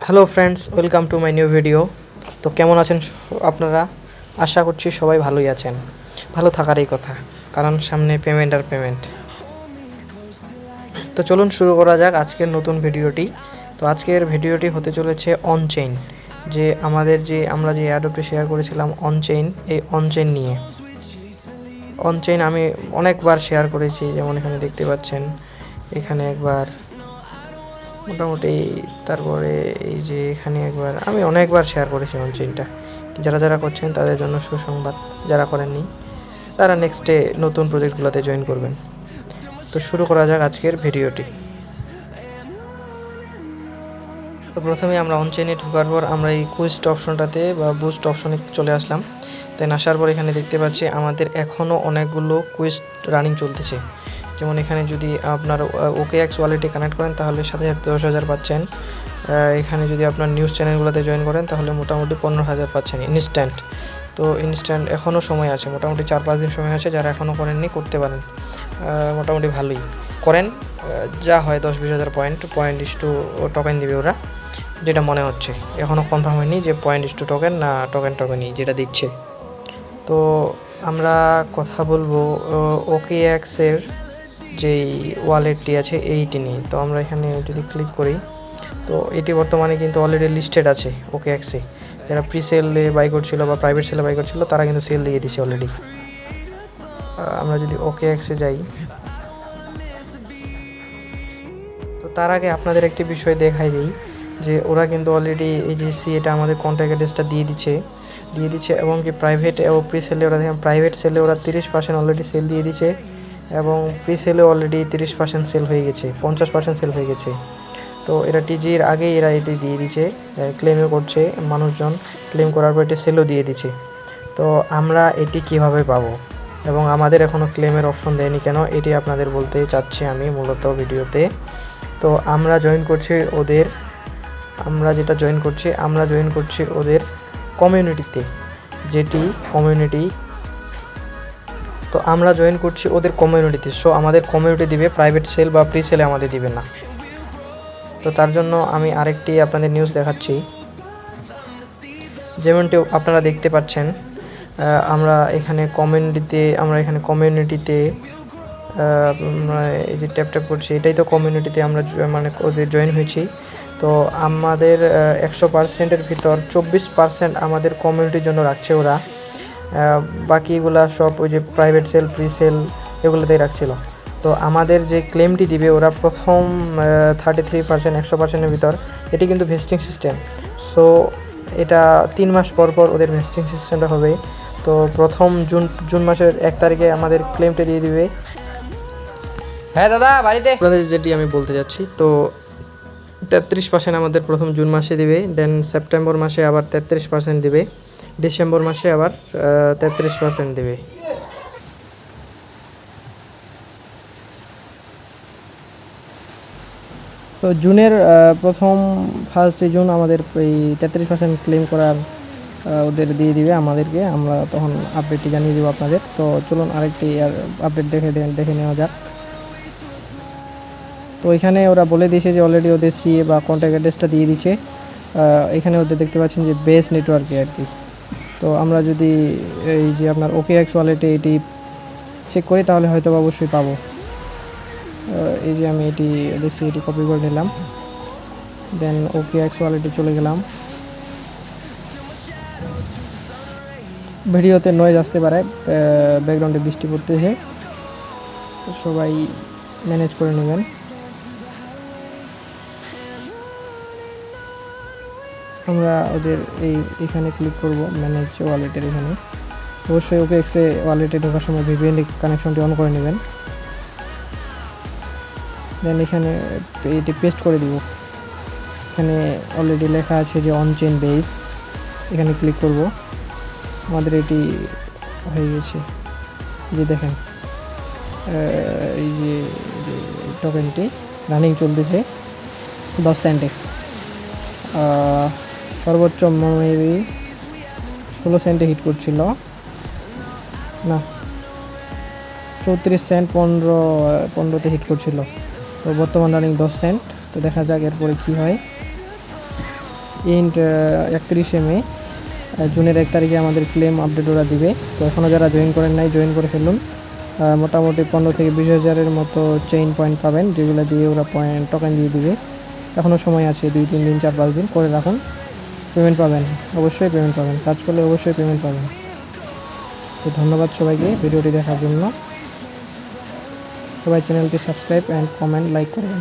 Hello friends, welcome to my new video. তো কেমন আছেন আপনারা? আশা করছি সবাই ভালোই আছেন। ভালো থাকারই কথা, কারণ সামনে পেমেন্ট আর পেমেন্ট। তো চলুন শুরু করা যাক আজকের নতুন ভিডিওটি। তো আজকের ভিডিওটি হতে চলেছে অনচেইন, যে আমরা যে অ্যাডোবটি শেয়ার করেছিলাম অনচেইন, এই অনচেইন নিয়ে। অনচেইন আমি অনেকবার শেয়ার করেছি, যেমন এখানে দেখতে পাচ্ছেন, এখানে একবার মোটামুটি, তারপরে এই যে এখানে একবার, আমি অনেকবার শেয়ার করেছি অনচেইনটা। যারা করছেন তাদের জন্য সুসংবাদ, যারা করেননি তারা নেক্সটে নতুন প্রজেক্টগুলোতে জয়েন করবেন। তো শুরু করা যাক আজকের ভিডিওটি। তো প্রথমে আমরা অনচেইনে ঢোকার পর আমরা এই কুইস্ট অপশনটাতে বা বুস্ট অপশনে চলে আসলাম। দেন আসার পর এখানে দেখতে পাচ্ছি আমাদের এখনও অনেকগুলো কুইস্ট রানিং চলতেছে। যেমন এখানে যদি আপনার OKX ওয়ালেটে কানেক্ট করেন তাহলে সাথে সাথে 10,000 পাচ্ছেন। এখানে যদি আপনার নিউজ চ্যানেলগুলোতে জয়েন করেন তাহলে মোটামুটি 15,000 পাচ্ছেন ইনস্ট্যান্ট। তো ইনস্ট্যান্ট এখনও সময় আছে, মোটামুটি 4-5 দিন সময় আছে। যারা এখনও করেননি করতে পারেন, মোটামুটি ভালোই করেন। যা হয় 10-20,000 পয়েন্ট ইস্টু টোকেন দিবে ওরা, যেটা মনে হচ্ছে। এখনও কনফার্ম হয়নি যে পয়েন্ট ইস্টু টোকেন না টোকেনই যেটা দিচ্ছে। তো আমরা কথা বলবো OKX-এর যেই ওয়ালেটটি আছে এইটি নিয়ে। তো আমরা এখানে যদি ক্লিক করি, তো এটি বর্তমানে কিন্তু অলরেডি লিস্টেড আছে OKX-এ। যারা প্রি সেলে বাই করছিল বা প্রাইভেট সেলে বাই করছিল তারা কিন্তু সেল দিয়ে দিছে অলরেডি। আমরা যদি OKX-এ যাই, তো তার আগে আপনাদের একটি বিষয় দেখাই দিই যে ওরা কিন্তু অলরেডি এই যে এটা আমাদের কন্ট্যাক্ট অ্যাড্রেসটা দিয়ে দিচ্ছে এবং কি প্রাইভেট ও প্রি সেলে ওরা দেখেন, প্রাইভেট সেলে ওরা 30% অলরেডি সেল দিয়ে দিচ্ছে এবং প্রি সেলে অলরেডি 30% সেল হয়ে গেছে, 50% সেল হয়ে গেছে। তো এরা টিজির আগেই এরা এটি দিয়ে দিচ্ছে, ক্লেমও করছে মানুষজন, ক্লেম করার পর এটি সেলও দিয়ে দিচ্ছে। তো আমরা এটি কিভাবে পাবো এবং আমাদের এখনও ক্লেমের অপশন দেয়নি কেন, এটি আপনাদের বলতে চাচ্ছি আমি মূলত ভিডিওতে। তো আমরা জয়েন করছি ওদের কমিউনিটিতে, যেটি কমিউনিটি। তো আমরা জয়েন করছি ওদের কমিউনিটিতে। সো আমাদের কমিউনিটি দিবে, প্রাইভেট সেল বা প্রি সেলে আমাদের দিবে না। তো তার জন্য আমি আরেকটি আপনাদের নিউজ দেখাচ্ছি। যেমনটি আপনারা দেখতে পাচ্ছেন, আমরা এখানে কমিউনিটিতে এই যে ট্যাপ করছি, এটাই তো কমিউনিটিতে আমরা মানে ওদের জয়েন হয়েছি। তো আমাদের 100%-এর ভিতর 24% আমাদের কমিউনিটির জন্য রাখছে ওরা, বাকিগুলা সব ওই যে প্রাইভেট সেল প্রি সেল এগুলোতেই রাখছিল। তো আমাদের যে ক্লেমটি দিবে ওরা প্রথম 33%, 100%-এর ভিতর, এটি কিন্তু ভেস্টিং সিস্টেম। সো এটা 3 মাস পর ওদের ভেস্টিং সিস্টেমটা হবে। তো প্রথম জুন মাসের 1 তারিখে আমাদের ক্লেমটা দিয়ে দিবে। হ্যাঁ দাদা, বাড়িতে আপনাদের যেটি আমি বলতে যাচ্ছি, তো 33% আমাদের প্রথম জুন মাসে দিবে, দেন সেপ্টেম্বর মাসে আবার 33% দিবে, ডিসেম্বর মাসে আবার 33% দিবে। তো জুনের ফার্স্ট জুন আমাদের এই 33% ক্লেম করার ওদের দিয়ে দিবে আমাদেরকে, আমরা তখন আপডেটটি জানিয়ে দেবো আপনাদের। তো চলুন আরেকটি আপডেট দেখে নেওয়া যাক। তো এখানে ওরা বলে দিয়েছে যে অলরেডি ওদের CA বা কন্ট্যাক্ট অ্যাড্রেসটা দিয়ে দিচ্ছে। এখানে ওদের দেখতে পাচ্ছেন যে বেস নেটওয়ার্কে আর কি। তো আমরা যদি এই যে আপনার OKX ওয়ালেটে এটি চেক করি তাহলে হয়তো অবশ্যই পাবো। এই যে আমি এটি ওদের CA কপি করে নিলাম, দেন OKX ওয়ালেটে চলে গেলাম। ভিডিওতে নয়েজ আসতে পারে, ব্যাকগ্রাউন্ডে বৃষ্টি পড়তেছে, তো সবাই ম্যানেজ করে নেবেন। আমরা ওদের এখানে ক্লিক করব, ম্যানেজ ওয়ালেটের এখানে। অবশ্যই OKX-এ ওয়ালেটে ঢোকার সময় VPN কানেকশনটি অন করে নেবেন। দেন এখানে এটি পেস্ট করে দিব। এখানে অলরেডি লেখা আছে যে অনচেইন বেস, এখানে ক্লিক করব। আমাদের এটি হয়ে গেছে, যে দেখেন এই যে টোকেনটি রানিং চলতেছে 10 সেন্টে, সর্বোচ্চ মেবি 16 সেন্টে হিট করছিল না, 34 সেন্ট 15তে হিট করছিল। তো বর্তমান রানিং 10 সেন্ট। তো দেখা যাক এরপরে কী হয়। এন্ড 31শে মে, জুনের 1 তারিখে আমাদের ক্লেম আপডেট ওরা দিবে। তো এখনও যারা জয়েন করেন নাই জয়েন করে ফেলুন। মোটামুটি 15 থেকে 20 হাজারের মতো চেইন পয়েন্ট পাবেন, যেগুলো দিয়ে ওরা টোকেন দিয়ে দিবে। এখনও সময় আছে, 2-3 দিন 4-5 দিন করে রাখুন, পেমেন্ট পাবেন, অবশ্যই পেমেন্ট পাবেন, কাজ করলে অবশ্যই পেমেন্ট পাবেন। তো ধন্যবাদ সবাইকে ভিডিওটি দেখার জন্য। সবাই চ্যানেলটি সাবস্ক্রাইব অ্যান্ড কমেন্ট লাইক করবেন।